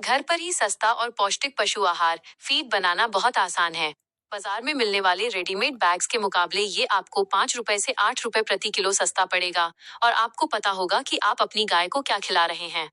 घर पर ही सस्ता और पौष्टिक पशु आहार फीड बनाना बहुत आसान है। बाजार में मिलने वाले रेडीमेड बैग्स के मुकाबले ये आपको 5 रुपए से 8 रुपए प्रति किलो सस्ता पड़ेगा और आपको पता होगा कि आप अपनी गाय को क्या खिला रहे हैं।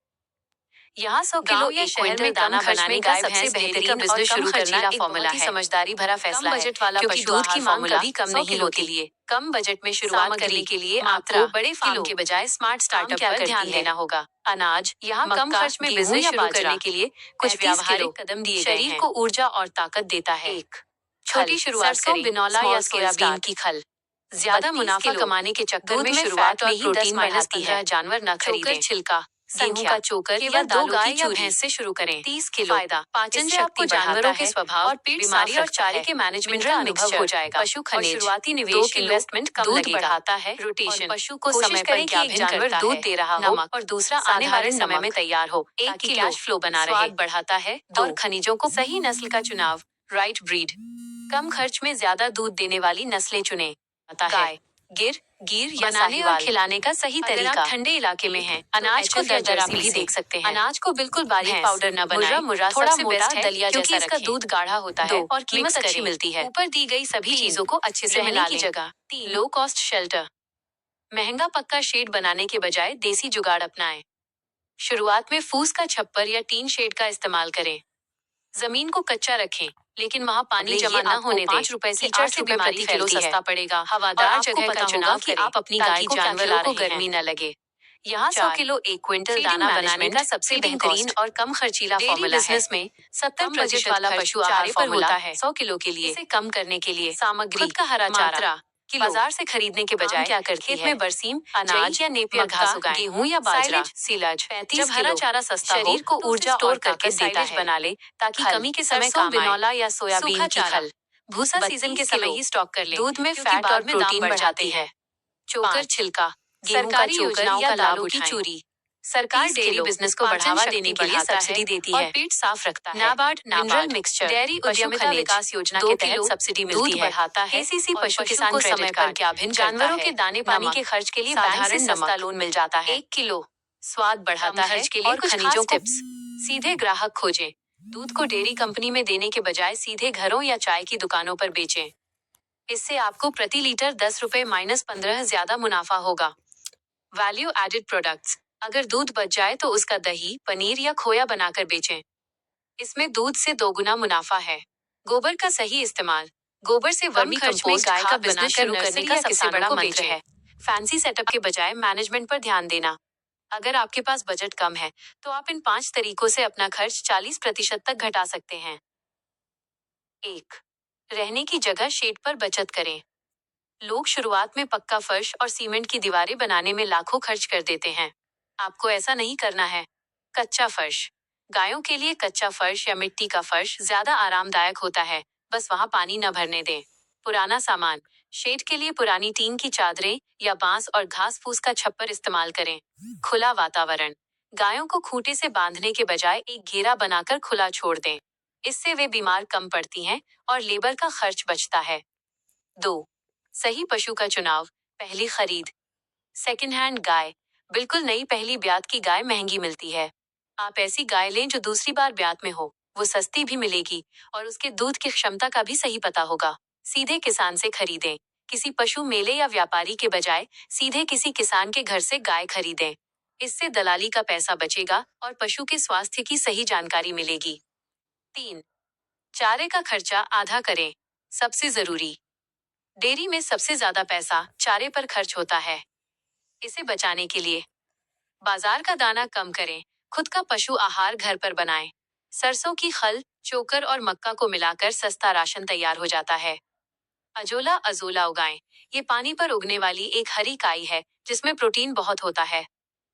यहाँ 100 किलो या शहर में दाना बनाने का सबसे बेहतरीन बिजनेस शुरू करना एक फॉर्मूला है। समझदारी भरा फैसला है, बजट वाला क्योंकि दूध की मांग कभी कम नहीं होती। लिए कम बजट में शुरुआत करने के लिए आपको बड़े फार्म के बजाय स्मार्ट स्टार्टअप पर ध्यान देना होगा। अनाज यहाँ कम खर्च में बिजनेस शुरू करने के लिए कुछ व्यावहारिक कदम दिए गए हैं। शरीर को ऊर्जा और ताकत देता है। एक, छोटी शुरुआत करें। बिनौला या सोयाबीन की खल। ज्यादा मुनाफा कमाने के चक्कर में शुरुआत में ही 10-15 जानवर न खरीदें। छिलका, गेहूं का चोकर या 2 गाय या भैंस से शुरू करें। 30 किलो। फायदा, पाचन शक्ति जानवरों के स्वभाव और बीमारी और चारे के मैनेजमेंट का अनुभव हो जाएगा। पशु खनिज, शुरुआती निवेश इन्वेस्टमेंट कम दूध बढ़ाता है। रोटेशन, पशु को समय पर क्या एक जानवर दूध दे रहा हो और दूसरा आने वाले समय में तैयार हो। एक की कैश फ्लो बना रहे। स्वाद बढ़ाता है। और खनिजों को सही नस्ल का चुनाव, राइट ब्रीड। कम खर्च में ज्यादा दूध देने वाली नस्लें चुने। गाय, गिर या बनाने और खिलाने का सही तरीका। अगर आप ठंडे इलाके में हैं, अनाज को दरदरा भी देख सकते हैं। अनाज को बिल्कुल बारीक पाउडर न बनाएं, थोड़ा मोटा दलिया जैसा रखें। इसका दूध गाढ़ा होता है और कीमत अच्छी मिलती है। ऊपर दी गई सभी चीजों को अच्छे से मिला की जगह। 3, लो कॉस्ट शेल्टर। महंगा पक्का शेड बनाने के बजाय देसी जुगाड़ अपनाएं। शुरुआत में फूस का छप्पर या टीन शेड का इस्तेमाल करें। जमीन को कच्चा रखें, लेकिन वहाँ पानी जमा न होने दें। 5 रुपए से 8 रुपए प्रति किलो सस्ता पड़ेगा। हवादार जगह का चुनाव कि आप अपनी गाय को जानवरों को गर्मी न लगे। यहाँ 100 किलो 1 क्विंटल दाना बनाने का सबसे बेहतरीन और कम खर्चीला फॉर्मूला है। बिजनेस में 70% वाला पशु आहार पर होता है। 100 किलो के लिए इसे कम करने के लिए सामग्री, खुद का हरा चारा बाजार से खरीदने के बजाय क्या करती है? खेत में बरसीम, अनाज या नेपियर घास उगाएं। गेहूं या बाजरा, सीलज। 35 जब हरा चारा सस्ता हो, शरीर को ऊर्जा स्टोर करके देता है। बना ले ताकि कमी के समय काम आए। बिनौला या सोयाबीन की खल, भूसा सीजन के समय ही स्टॉक कर ले। दूध में फैट और प्रोटीन बढ़ जाती है। चोकर छिलका, सरकारी योजनाओं का लाभ उठाएं। सरकार डेयरी बिजनेस को बढ़ावा देने के लिए सब्सिडी देती है और पेट साफ रखता है। नाबार्ड मिनरल मिक्सचर, डेयरी उद्यमिता विकास योजना के तहत सब्सिडी मिलती है। बढ़ाता है। केसीसी पशु किसान समय पर क्या भिन्न जानवरों के दाने पानी के खर्च के लिए बैंक से सस्ता लोन मिल जाता है। 1 किलो स्वाद बढ़ाता है के लिए कुछ खनिजों टिप्स। सीधे ग्राहक खोजें। दूध को डेयरी कंपनी में देने के बजाय सीधे घरों या चाय की दुकानों पर बेचें। इससे आपको प्रति लीटर 10 रुपए -15 ज्यादा मुनाफा होगा। वैल्यू एडेड प्रोडक्ट्स, अगर दूध बच जाए तो उसका दही, पनीर या खोया बनाकर बेचें। इसमें दूध से 2 गुना मुनाफा है। गोबर का सही इस्तेमाल, गोबर से वर्मी कंपोस्ट गाय का बिजनेस शुरू करने का सबसे बड़ा मंत्र है। फैंसी सेटअप के बजाय मैनेजमेंट पर ध्यान देना। अगर आपके पास बजट कम है तो आप इन 5 तरीकों से अपना खर्च 40% तक घटा सकते हैं। 1, रहने की जगह शेड पर बचत करें। लोग शुरुआत में पक्का फर्श और सीमेंट की दीवारें बनाने में लाखों खर्च कर देते हैं। आपको ऐसा नहीं करना है। कच्चा फर्श, गायों के लिए कच्चा फर्श या मिट्टी का फर्श ज्यादा आरामदायक होता है, बस वहाँ पानी न भरने दें। पुराना सामान, शेड के लिए पुरानी टीन की चादरें या बांस और घास फूस का छप्पर इस्तेमाल करें। खुला वातावरण, गायों को खूंटे से बांधने के बजाय एक घेरा बनाकर खुला छोड़ दें। इससे वे बीमार कम पड़ती हैं और लेबर का खर्च बचता है। 2, सही पशु का चुनाव, पहली खरीद। सेकंड हैंड गाय, बिल्कुल नई पहली ब्यात की गाय महंगी मिलती है। आप ऐसी गाय लें जो दूसरी बार ब्यात में हो, वो सस्ती भी मिलेगी और उसके दूध की क्षमता का भी सही पता होगा। सीधे किसान से खरीदें, किसी पशु मेले या व्यापारी के बजाय सीधे किसी किसान के घर से गाय खरीदें। इससे दलाली का पैसा बचेगा और पशु के स्वास्थ्य की सही जानकारी मिलेगी। 3, चारे का खर्चा आधा करें, सबसे जरूरी। डेयरी में सबसे ज्यादा पैसा चारे पर खर्च होता है। इसे बचाने के लिए बाजार का दाना कम करें, खुद का पशु आहार घर पर बनाएं। सरसों की खल, चोकर और मक्का को मिलाकर सस्ता राशन तैयार हो जाता है। अजोला उगाएं। ये पानी पर उगने वाली एक हरी काई है जिसमें प्रोटीन बहुत होता है।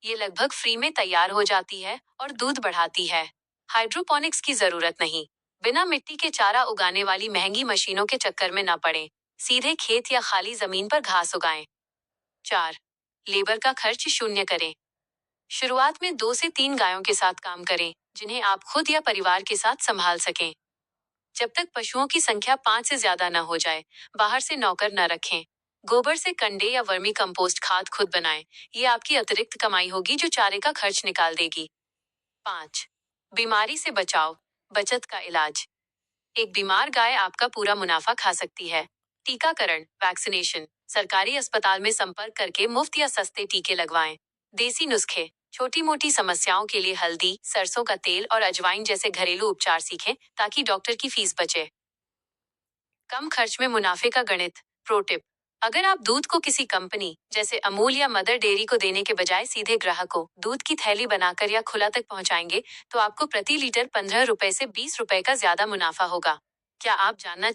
ये लगभग फ्री में तैयार हो जाती है और दूध बढ़ाती है। हाइड्रोपोनिक्स की जरूरत नहीं। बिना मिट्टी के चारा उगाने वाली महंगी मशीनों के चक्कर में न पड़ें। सीधे खेत या खाली जमीन पर घास उगाएं। 4, लेबर का खर्च शून्य करें। शुरुआत में 2 से 3 गायों के साथ काम करें, जिन्हें आप खुद या परिवार के साथ संभाल सकें। जब तक पशुओं की संख्या 5 से ज्यादा न हो जाए, बाहर से नौकर न रखें। गोबर से कंडे या वर्मी कंपोस्ट खाद खुद बनाएं। ये आपकी अतिरिक्त कमाई होगी जो चारे का खर्च निकाल देगी। 5, बीमारी से बचाव, बचत का इलाज। एक बीमार गाय आपका पूरा मुनाफा खा सकती है। टीकाकरण, वैक्सीनेशन, सरकारी अस्पताल में संपर्क करके मुफ्त या सस्ते टीके लगवाएं। देसी नुस्खे, छोटी मोटी समस्याओं के लिए हल्दी, सरसों का तेल और अजवाइन जैसे घरेलू उपचार सीखें ताकि डॉक्टर की फीस बचे। कम खर्च में मुनाफे का गणित। प्रो टिप, अगर आप दूध को किसी कंपनी जैसे अमूल या मदर डेयरी को देने के बजाय सीधे ग्राहक को दूध की थैली बनाकर या खुला तक पहुंचाएंगे तो आपको प्रति लीटर 15 रुपए से 20 रुपए का ज्यादा मुनाफा होगा। क्या आप जानना